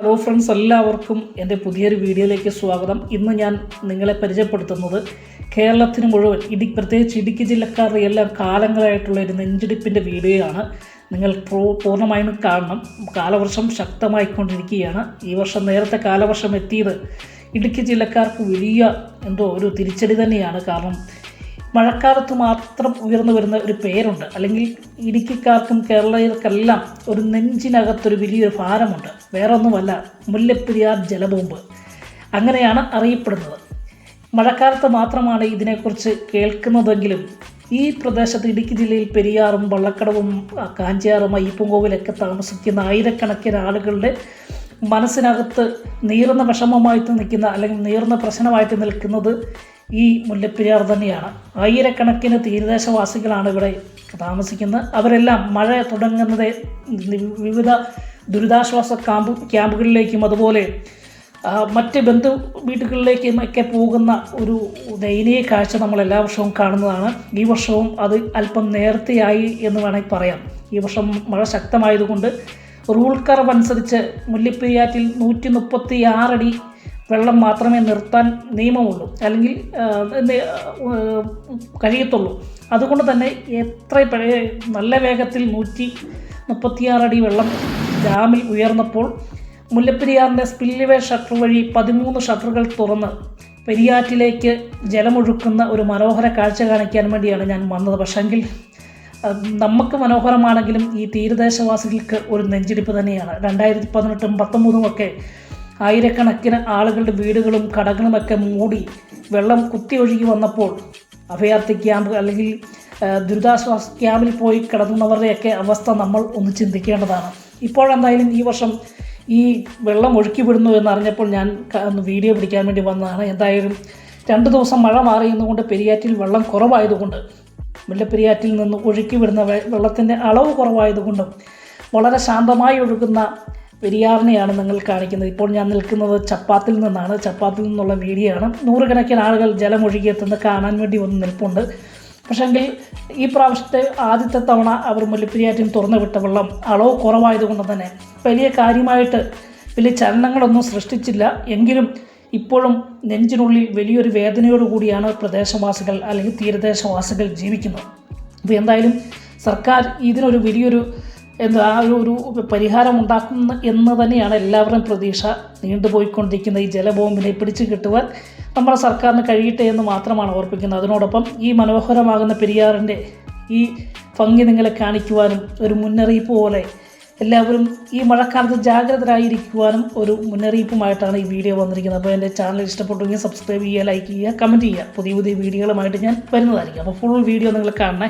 Hello friends, എല്ലാവർക്കും എൻ്റെ പുതിയൊരു വീഡിയോയിലേക്ക് സ്വാഗതം. ഇന്ന് ഞാൻ നിങ്ങളെ പരിചയപ്പെടുത്തുന്നത് കേരളത്തിന് മുഴുവൻ പ്രത്യേകിച്ച് ഇടുക്കി ജില്ലക്കാരുടെ എല്ലാം കാലങ്ങളായിട്ടുള്ള ഒരു നെഞ്ചിടിപ്പിൻ്റെ വീഡിയോയാണ്. നിങ്ങൾ പൂർണ്ണമായും കാണണം. കാലവർഷം ശക്തമായിക്കൊണ്ടിരിക്കുകയാണ്. ഈ വർഷം നേരത്തെ കാലവർഷം എത്തിയത് ഇടുക്കി ജില്ലക്കാർക്ക് വലിയ ഒരു തിരിച്ചടി തന്നെയാണ്. കാരണം മഴക്കാലത്ത് മാത്രം ഉയർന്നു വരുന്ന ഒരു പേരുണ്ട്, അല്ലെങ്കിൽ ഇടുക്കിക്കാർക്കും കേരളീയർക്കെല്ലാം ഒരു നെഞ്ചിനകത്തൊരു വലിയൊരു ഭാരമുണ്ട്. വേറൊന്നുമല്ല, മുല്ലപ്പെരിയാർ ജലബോംബ് അങ്ങനെയാണ് അറിയപ്പെടുന്നത്. മഴക്കാലത്ത് മാത്രമാണ് ഇതിനെക്കുറിച്ച് കേൾക്കുന്നതെങ്കിലും ഈ പ്രദേശത്ത് ഇടുക്കി ജില്ലയിൽ പെരിയാറും വള്ളക്കടവും കാഞ്ചിയാറും അയ്യപ്പൻകോവിലൊക്കെ താമസിക്കുന്ന ആയിരക്കണക്കിന് ആളുകളുടെ മനസ്സിനകത്ത് നീറുന്ന വിഷമമായിട്ട് നിൽക്കുന്ന, അല്ലെങ്കിൽ നീറുന്ന പ്രശ്നമായിട്ട് നിൽക്കുന്നത് ഈ മുല്ലപ്പെരിയാർ തന്നെയാണ്. ആയിരക്കണക്കിന് തീരദേശവാസികളാണ് ഇവിടെ താമസിക്കുന്നത്. അവരെല്ലാം മഴ തുടങ്ങുന്നത് വിവിധ ദുരിതാശ്വാസ ക്യാമ്പുകളിലേക്കും അതുപോലെ മറ്റ് ബന്ധു വീടുകളിലേക്കും ഒക്കെ പോകുന്ന ഒരു ദയനീയ കാഴ്ച നമ്മൾ എല്ലാ വർഷവും കാണുന്നതാണ്. ഈ വർഷവും അത് അല്പം നേരത്തെയായി എന്ന് വേണമെങ്കിൽ പറയാം. ഈ വർഷം മഴ ശക്തമായതുകൊണ്ട് റൂൾ കർവ് അനുസരിച്ച് മുല്ലപ്പെരിയാറ്റിൽ 136 അടി വെള്ളം മാത്രമേ നിർത്താൻ നിയമമുള്ളൂ, അല്ലെങ്കിൽ കഴിയത്തുള്ളൂ. അതുകൊണ്ട് തന്നെ നല്ല വേഗത്തിൽ 136 അടി വെള്ളം ഡാമിൽ ഉയർന്നപ്പോൾ മുല്ലപ്പെരിയാറിൻ്റെ സ്പിൽവേ ഷട്ടർ വഴി 13 ഷട്ടറുകൾ തുറന്ന് പെരിയാറ്റിലേക്ക് ജലമൊഴുക്കുന്ന ഒരു മനോഹര കാഴ്ച കാണിക്കാൻ വേണ്ടിയാണ് ഞാൻ വന്നത്. പക്ഷേങ്കിൽ നമുക്ക് മനോഹരമാണെങ്കിലും ഈ തീരദേശവാസികൾക്ക് ഒരു നെഞ്ചിടിപ്പ് തന്നെയാണ്. 2018 19 ഒക്കെ ആയിരക്കണക്കിന് ആളുകളുടെ വീടുകളും കടകളുമൊക്കെ മൂടി വെള്ളം കുത്തി ഒഴുകി വന്നപ്പോൾ അഭയാർത്ഥി ക്യാമ്പ് അല്ലെങ്കിൽ ദുരിതാശ്വാസ ക്യാമ്പിൽ പോയി കിടന്നവരുടെയൊക്കെ അവസ്ഥ നമ്മൾ ഒന്ന് ചിന്തിക്കേണ്ടതാണ്. ഇപ്പോഴെന്തായാലും ഈ വർഷം ഈ വെള്ളം ഒഴുക്കി വിടുന്നു എന്നറിഞ്ഞപ്പോൾ ഞാൻ ഒന്ന് വീഡിയോ പിടിക്കാൻ വേണ്ടി വന്നതാണ്. എന്തായാലും 2 ദിവസം മഴ മാറിയുന്നതുകൊണ്ട് പെരിയാറ്റിൽ വെള്ളം കുറവായതുകൊണ്ട്, മുല്ലപ്പെരിയാറ്റിൽ നിന്ന് ഒഴുക്കി വിടുന്ന വെള്ളത്തിൻ്റെ അളവ് കുറവായതുകൊണ്ടും വളരെ ശാന്തമായി ഒഴുകുന്ന പെരിയാറിനെയാണ് നിങ്ങൾ കാണിക്കുന്നത്. ഇപ്പോൾ ഞാൻ നിൽക്കുന്നത് ചപ്പാത്തിൽ നിന്നാണ്. ചപ്പാത്തിൽ നിന്നുള്ള വീഡിയോ ആണ്. നൂറുകണക്കിന് ആളുകൾ ജലമൊഴുകിയെത്തുന്നത് കാണാൻ വേണ്ടി വന്ന് നിൽപ്പുണ്ട്. പക്ഷേങ്കിൽ ഈ പ്രാവശ്യത്തെ ആദ്യത്തെ തവണ അവർ മുല്ലപ്പെരിയാറ്റിൽ തുറന്നു വിട്ട വെള്ളം അളവ് കുറവായതുകൊണ്ട് തന്നെ വലിയ കാര്യമായിട്ട് വലിയ ചലനങ്ങളൊന്നും സൃഷ്ടിച്ചില്ല. എങ്കിലും ഇപ്പോഴും നെഞ്ചിനുള്ളിൽ വലിയൊരു വേദനയോടു കൂടിയാണ് പ്രദേശവാസികൾ അല്ലെങ്കിൽ തീരദേശവാസികൾ ജീവിക്കുന്നത്. അപ്പോൾ എന്തായാലും സർക്കാർ ഇതിനൊരു വലിയൊരു ഒരു പരിഹാരം ഉണ്ടാക്കുന്ന എന്ന് തന്നെയാണ് എല്ലാവരുടെയും പ്രതീക്ഷ. നീണ്ടുപോയിക്കൊണ്ടിരിക്കുന്ന ഈ ജലബോംബിനെ പിടിച്ചു കിട്ടുവാൻ നമ്മുടെ സർക്കാരിന് കഴിയട്ടെ എന്ന് മാത്രമാണ് ഓർപ്പിക്കുന്നത്. അതിനോടൊപ്പം ഈ മനോഹരമാകുന്ന പെരിയാറിൻ്റെ ഈ ഭംഗി നിങ്ങളെ കാണിക്കുവാനും ഒരു മുന്നറിയിപ്പ് പോലെ എല്ലാവരും ഈ മഴക്കാലത്ത് ജാഗ്രതരായിരിക്കുവാനും ഒരു മുന്നറിയിപ്പുമായിട്ടാണ് ഈ വീഡിയോ വന്നിരിക്കുന്നത്. അപ്പോൾ എൻ്റെ ചാനൽ ഇഷ്ടപ്പെട്ടെങ്കിൽ സബ്സ്ക്രൈബ് ചെയ്യുക, ലൈക്ക് ചെയ്യുക, കമൻറ്റ് ചെയ്യുക. പുതിയ വീഡിയോകളുമായിട്ട് ഞാൻ വരുന്നതായിരിക്കും. അപ്പോൾ ഫുൾ വീഡിയോ നിങ്ങൾ കാണണേ.